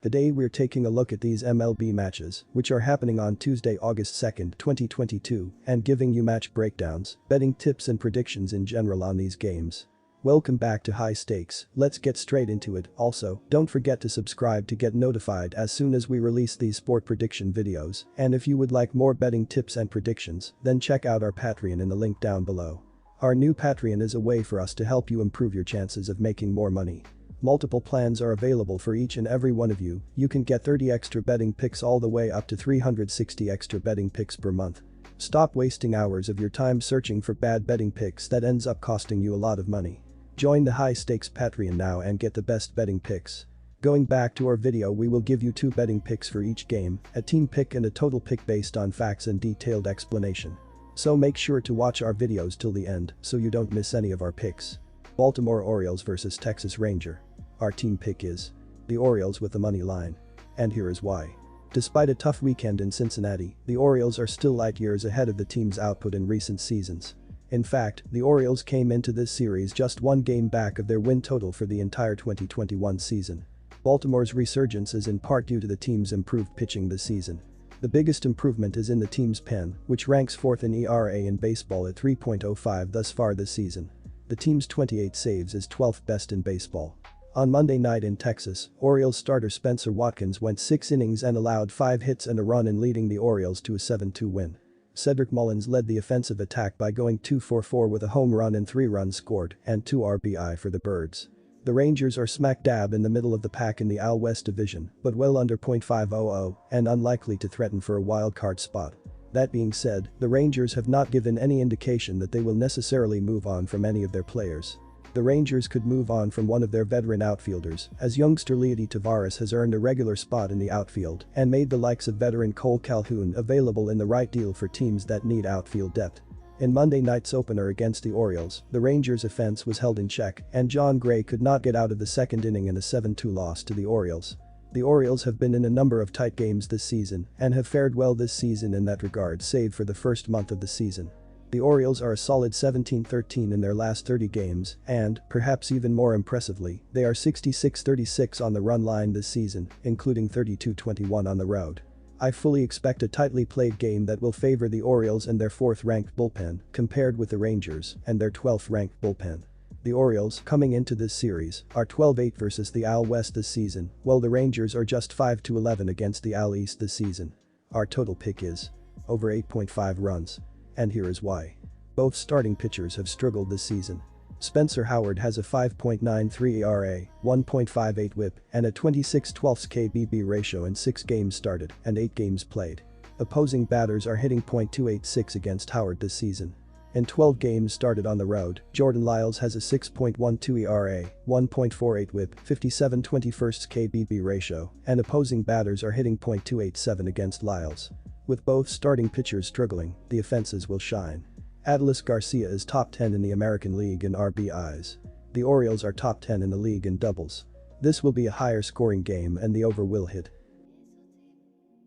Today we're taking a look at these MLB matches, which are happening on Tuesday, August 2nd, 2022, and giving you match breakdowns, betting tips and predictions in general on these games. Welcome back to High Stakes, let's get straight into it. Also, don't forget to subscribe to get notified as soon as we release these sport prediction videos, and if you would like more betting tips and predictions, then check out our Patreon in the link down below. Our new Patreon is a way for us to help you improve your chances of making more money. Multiple plans are available for each and every one of you. You can get 30 extra betting picks all the way up to 360 extra betting picks per month. Stop wasting hours of your time searching for bad betting picks that ends up costing you a lot of money. Join the High Stakes Patreon now and get the best betting picks. Going back to our video, we will give you 2 betting picks for each game, a team pick and a total pick based on facts and detailed explanation. So make sure to watch our videos till the end so you don't miss any of our picks. Baltimore Orioles vs Texas Ranger. Our team pick is the Orioles with the money line. And here is why. Despite a tough weekend in Cincinnati, the Orioles are still light years ahead of the team's output in recent seasons. In fact, the Orioles came into this series just 1 game back of their win total for the entire 2021 season. Baltimore's resurgence is in part due to the team's improved pitching this season. The biggest improvement is in the team's pen, which ranks 4th in ERA in baseball at 3.05 thus far this season. The team's 28 saves is 12th best in baseball. On Monday night in Texas, Orioles starter Spencer Watkins went 6 innings and allowed 5 hits and a run in leading the Orioles to a 7-2 win. Cedric Mullins led the offensive attack by going 2-for-4 with a home run and 3 runs scored and 2 RBI for the Birds. The Rangers are smack dab in the middle of the pack in the AL West division, but well under .500 and unlikely to threaten for a wildcard spot. That being said, the Rangers have not given any indication that they will necessarily move on from any of their players. The Rangers could move on from one of their veteran outfielders, as youngster Leody Taveras has earned a regular spot in the outfield and made the likes of veteran Cole Calhoun available in the right deal for teams that need outfield depth. In Monday night's opener against the Orioles, the Rangers' offense was held in check and John Gray could not get out of the second inning in a 7-2 loss to the Orioles. The Orioles have been in a number of tight games this season and have fared well this season in that regard save for the first month of the season. The Orioles are a solid 17-13 in their last 30 games and, perhaps even more impressively, they are 66-36 on the run line this season, including 32-21 on the road. I fully expect a tightly played game that will favor the Orioles and their 4th-ranked bullpen compared with the Rangers and their 12th-ranked bullpen. The Orioles, coming into this series, are 12-8 versus the AL West this season, while the Rangers are just 5-11 against the AL East this season. Our total pick is over 8.5 runs. And here is why. Both starting pitchers have struggled this season. Spencer Howard has a 5.93 ERA, 1.58 WHIP, and a 26/12 KBB ratio in 6 games started and 8 games played. Opposing batters are hitting .286 against Howard this season. In 12 games started on the road, Jordan Lyles has a 6.12 ERA, 1.48 WHIP, 57/21 KBB ratio, and opposing batters are hitting .287 against Lyles. With both starting pitchers struggling, the offenses will shine. Adolis Garcia is top 10 in the American League in RBIs. The Orioles are top 10 in the league in doubles. This will be a higher scoring game and the over will hit.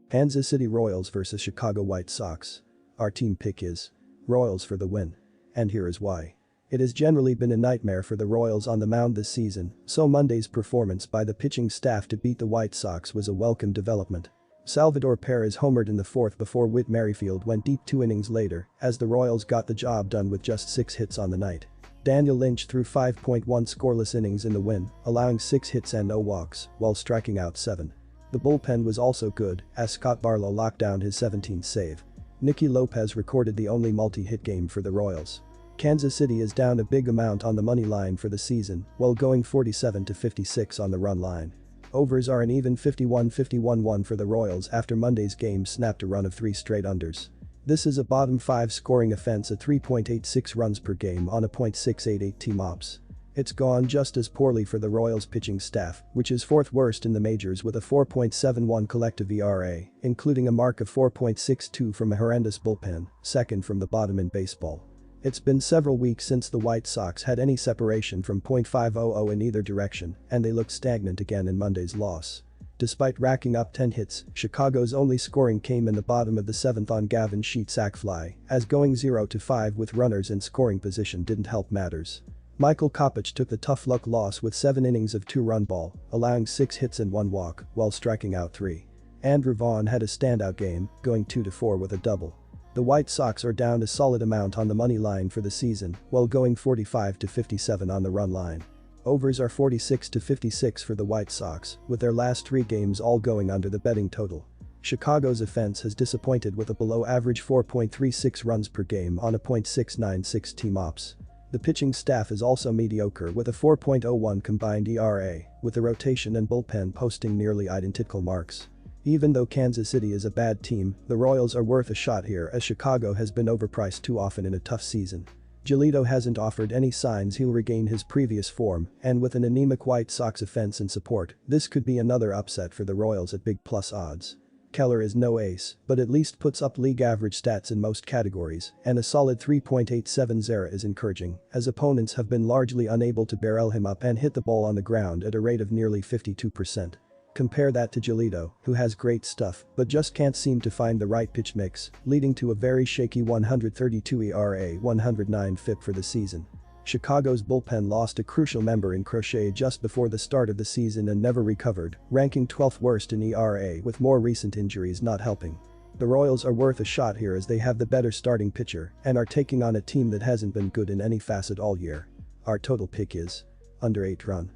Kansas City Royals vs Chicago White Sox. Our team pick is Royals for the win. And here is why. It has generally been a nightmare for the Royals on the mound this season, so Monday's performance by the pitching staff to beat the White Sox was a welcome development. Salvador Perez homered in the 4th before Whit Merrifield went deep 2 innings later, as the Royals got the job done with just 6 hits on the night. Daniel Lynch threw 5.1 scoreless innings in the win, allowing 6 hits and no walks, while striking out 7. The bullpen was also good, as Scott Barlow locked down his 17th save. Nicky Lopez recorded the only multi-hit game for the Royals. Kansas City is down a big amount on the money line for the season, while going 47-56 on the run line. Overs are an even 51-51-1 for the Royals after Monday's game snapped a run of 3 straight unders. This is a bottom 5 scoring offense at 3.86 runs per game on a .688 team ops. It's gone just as poorly for the Royals pitching staff, which is 4th worst in the majors with a 4.71 collective ERA, including a mark of 4.62 from a horrendous bullpen, 2nd from the bottom in baseball. It's been several weeks since the White Sox had any separation from .500 in either direction, and they looked stagnant again in Monday's loss. Despite racking up 10 hits, Chicago's only scoring came in the bottom of the 7th on Gavin Sheets' sac fly, as going 0-5 with runners in scoring position didn't help matters. Michael Kopech took the tough luck loss with 7 innings of 2-run ball, allowing 6 hits and 1 walk, while striking out 3. Andrew Vaughn had a standout game, going 2-4 with a double. The White Sox are down a solid amount on the money line for the season, while going 45-57 on the run line. Overs are 46-56 for the White Sox, with their last 3 games all going under the betting total. Chicago's offense has disappointed with a below-average 4.36 runs per game on a .696 team ops. The pitching staff is also mediocre with a 4.01 combined ERA, with the rotation and bullpen posting nearly identical marks. Even though Kansas City is a bad team, the Royals are worth a shot here as Chicago has been overpriced too often in a tough season. Giolito hasn't offered any signs he'll regain his previous form, and with an anemic White Sox offense and support, this could be another upset for the Royals at big plus odds. Keller is no ace, but at least puts up league average stats in most categories, and a solid 3.87 ERA is encouraging, as opponents have been largely unable to barrel him up and hit the ball on the ground at a rate of nearly 52%. Compare that to Giolito, who has great stuff but just can't seem to find the right pitch mix, leading to a very shaky 132 ERA, 109 FIP for the season. Chicago's bullpen lost a crucial member in Crochet just before the start of the season and never recovered, ranking 12th worst in ERA with more recent injuries not helping. The Royals are worth a shot here as they have the better starting pitcher and are taking on a team that hasn't been good in any facet all year. Our total pick is under 8 run.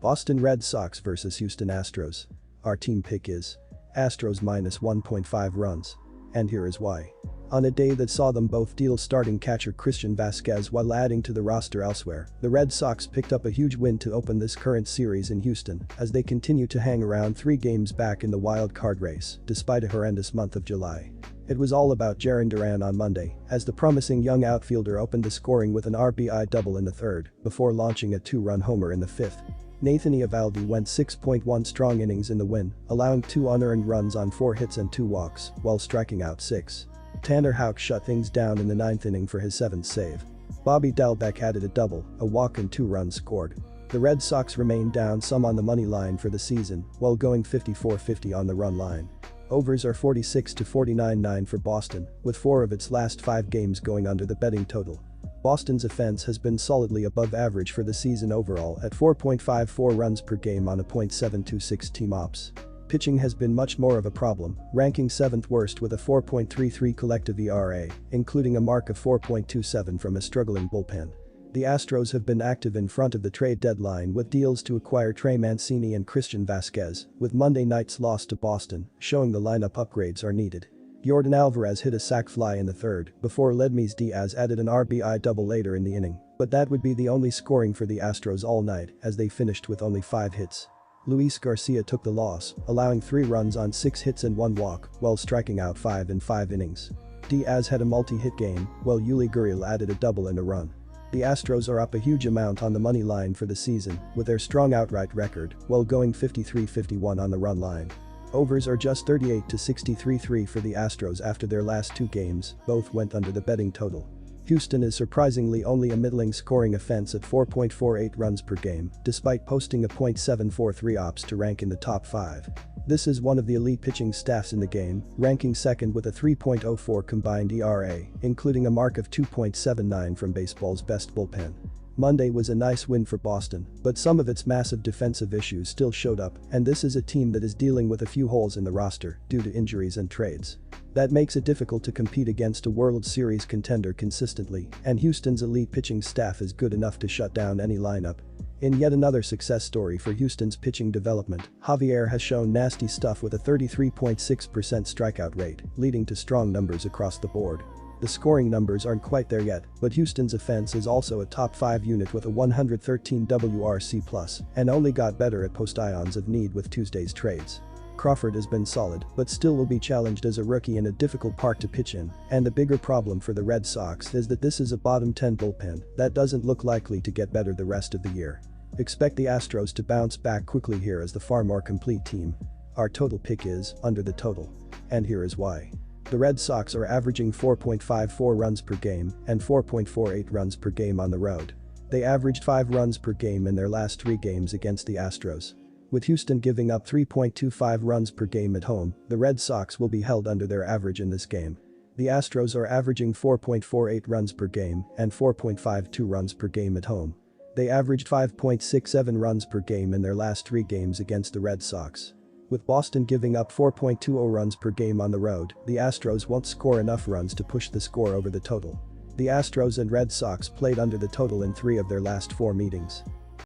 Boston Red Sox vs Houston Astros. Our team pick is Astros minus 1.5 runs. And here is why. On a day that saw them both deal starting catcher Christian Vazquez while adding to the roster elsewhere, the Red Sox picked up a huge win to open this current series in Houston as they continue to hang around 3 games back in the wild card race, despite a horrendous month of July. It was all about Jarren Duran on Monday, as the promising young outfielder opened the scoring with an RBI double in the 3rd, before launching a 2-run homer in the 5th. Nathan Eovaldi went 6.1 strong innings in the win, allowing 2 unearned runs on 4 hits and 2 walks, while striking out 6. Tanner Houck shut things down in the 9th inning for his 7th save. Bobby Dalbec added a double, a walk and 2 runs scored. The Red Sox remained down some on the money line for the season, while going 54-50 on the run line. Overs are 46-49.9 for Boston, with 4 of its last 5 games going under the betting total. Boston's offense has been solidly above average for the season overall at 4.54 runs per game on a .726 team ops. Pitching has been much more of a problem, ranking 7th worst with a 4.33 collective ERA, including a mark of 4.27 from a struggling bullpen. The Astros have been active in front of the trade deadline with deals to acquire Trey Mancini and Christian Vazquez, with Monday night's loss to Boston showing the lineup upgrades are needed. Yordan Alvarez hit a sac fly in the 3rd before Ledmys Diaz added an RBI double later in the inning, but that would be the only scoring for the Astros all night as they finished with only 5 hits. Luis Garcia took the loss, allowing 3 runs on 6 hits and 1 walk while striking out 5 in 5 innings. Diaz had a multi-hit game, while Yuli Gurriel added a double and a run. The Astros are up a huge amount on the money line for the season with their strong outright record while going 53-51 on the run line. Overs are just 38-63.3 for the Astros after their last 2 games, both went under the betting total. Houston is surprisingly only a middling scoring offense at 4.48 runs per game, despite posting a .743 ops to rank in the top 5. This is one of the elite pitching staffs in the game, ranking 2nd with a 3.04 combined ERA, including a mark of 2.79 from baseball's best bullpen. Monday was a nice win for Boston, but some of its massive defensive issues still showed up, and this is a team that is dealing with a few holes in the roster due to injuries and trades. That makes it difficult to compete against a World Series contender consistently, and Houston's elite pitching staff is good enough to shut down any lineup. In yet another success story for Houston's pitching development, Javier has shown nasty stuff with a 33.6% strikeout rate, leading to strong numbers across the board. The scoring numbers aren't quite there yet, but Houston's offense is also a top 5 unit with a 113 WRC+, and only got better at post-ions of need with Tuesday's trades. Crawford has been solid, but still will be challenged as a rookie in a difficult park to pitch in, and the bigger problem for the Red Sox is that this is a bottom 10 bullpen that doesn't look likely to get better the rest of the year. Expect the Astros to bounce back quickly here as the far more complete team. Our total pick is under the total. And here is why. The Red Sox are averaging 4.54 runs per game and 4.48 runs per game on the road. They averaged 5 runs per game in their last 3 games against the Astros. With Houston giving up 3.25 runs per game at home, the Red Sox will be held under their average in this game. The Astros are averaging 4.48 runs per game and 4.52 runs per game at home. They averaged 5.67 runs per game in their last 3 games against the Red Sox. With Boston giving up 4.20 runs per game on the road, the Astros won't score enough runs to push the score over the total. The Astros and Red Sox played under the total in 3 of their last 4 meetings.